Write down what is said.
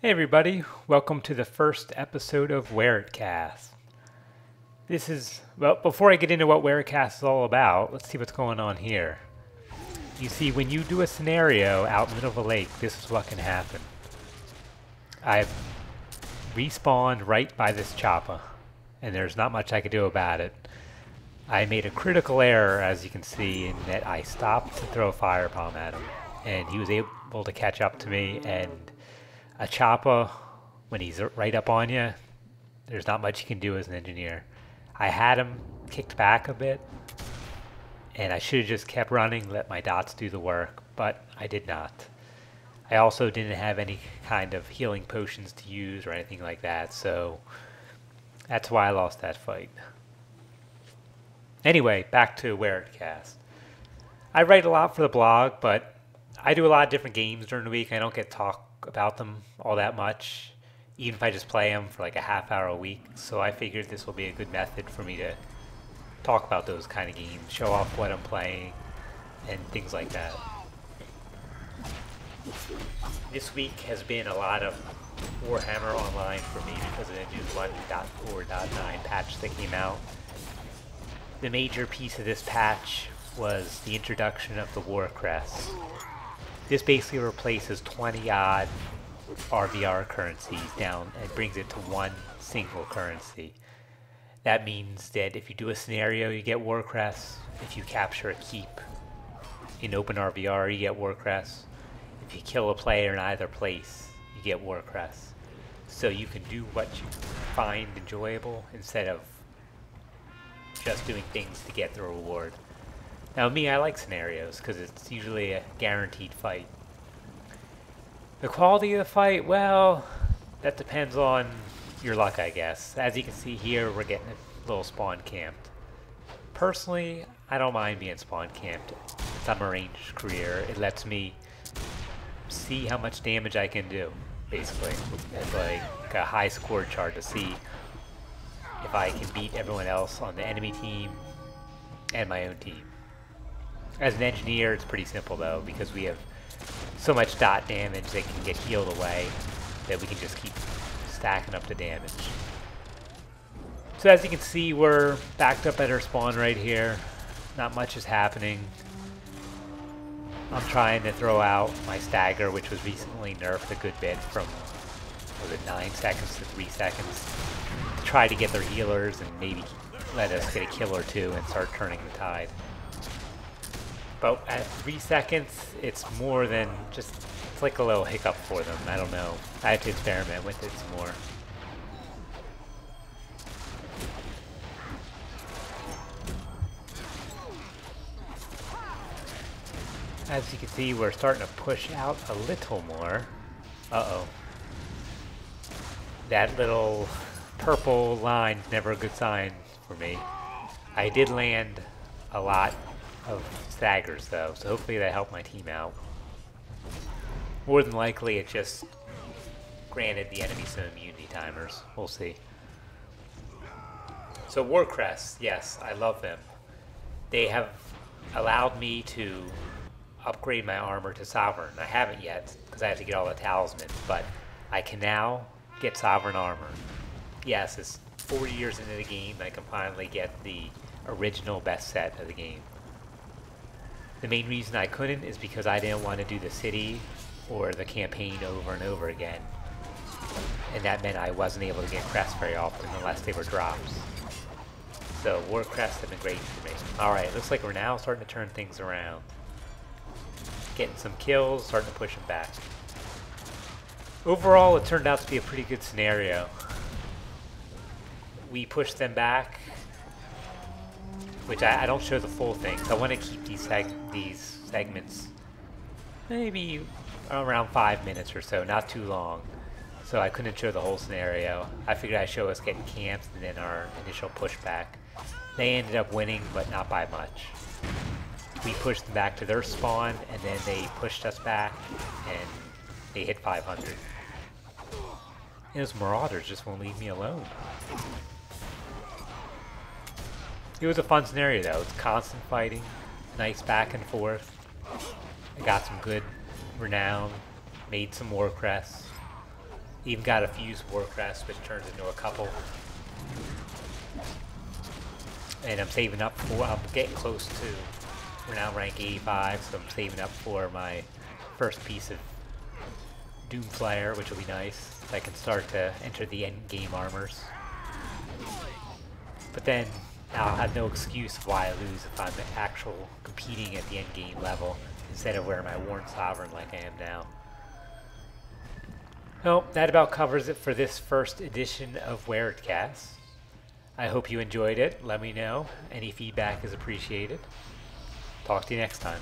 Hey everybody, welcome to the first episode of WeritCast. Before I get into what WeritCast is all about, let's see what's going on here. You see, when you do a scenario out in the middle of a lake, this is what can happen. I've respawned right by this chopper, and there's not much I could do about it. I made a critical error, as you can see, in that I stopped to throw a firebomb at him, and he was able to catch up to me, and a chopper, when he's right up on you, there's not much you can do as an engineer. I had him kicked back a bit, and I should have just kept running, let my dots do the work, but I did not. I also didn't have any kind of healing potions to use or anything like that, so that's why I lost that fight. Anyway, back to WeritCast. I write a lot for the blog, but I do a lot of different games during the week. I don't get to talk about them all that much, even if I just play them for like a half hour a week. So I figured this will be a good method for me to talk about those kind of games, show off what I'm playing, and things like that. This week has been a lot of Warhammer Online for me because of the new 1.4.9 patch that came out. The major piece of this patch was the introduction of the Crest. This basically replaces 20-odd RVR currencies down and brings it to one single currency. That means that if you do a scenario, you get Crest. If you capture a keep in open RVR, you get Crest. If you kill a player in either place, you get Crest. So you can do what you find enjoyable instead of just doing things to get the reward. Now me, I like scenarios because it's usually a guaranteed fight. The quality of the fight, well, that depends on your luck, I guess. As you can see here, we're getting a little spawn camped. Personally, I don't mind being spawn camped. I'm a ranged career. It lets me see how much damage I can do, basically. It's like a high score chart to see if I can beat everyone else on the enemy team and my own team. As an engineer, it's pretty simple though, because we have so much dot damage that can get healed away that we can just keep stacking up the damage. So as you can see, we're backed up at our spawn right here. Not much is happening. I'm trying to throw out my stagger, which was recently nerfed a good bit from, was it 9 seconds to 3 seconds, to try to get their healers and maybe let us get a kill or two and start turning the tide. But at 3 seconds, it's more than just, it's like a little hiccup for them. I don't know. I have to experiment with it some more. As you can see, we're starting to push out a little more. Uh-oh. That little purple line's never a good sign for me. I did land a lot of staggers though, so hopefully that helped my team out. More than likely it just granted the enemy some immunity timers. We'll see. So Crest, yes, I love them. They have allowed me to upgrade my armor to Sovereign. I haven't yet because I have to get all the talismans, but I can now get Sovereign armor. Yes, it's 40 years into the game, I can finally get the original best set of the game. The main reason I couldn't is because I didn't want to do the city or the campaign over and over again. And that meant I wasn't able to get crests very often unless they were drops. So crests have been great for me. Alright, looks like we're now starting to turn things around. Getting some kills, starting to push them back. Overall, it turned out to be a pretty good scenario. We pushed them back, which I don't show the full thing, so I want to keep these segments maybe around 5 minutes or so, not too long. So I couldn't show the whole scenario. I figured I'd show us getting camped and then our initial pushback. They ended up winning, but not by much. We pushed them back to their spawn, and then they pushed us back, and they hit 500. And those marauders just won't leave me alone. It was a fun scenario though. It's constant fighting, nice back and forth. I got some good renown, made some crests. Even got a fused war crest, which turns into a couple. And I'm saving up for, I'm getting close to, we're now rank 85, so I'm saving up for my first piece of Doomflyer, which will be nice. I can start to enter the end game armors. But then I'll have no excuse of why I lose if I'm actual competing at the end game level instead of where my Worn Sovereign like I am now. Well, that about covers it for this first edition of WeritCast. I hope you enjoyed it. Let me know. Any feedback is appreciated. Talk to you next time.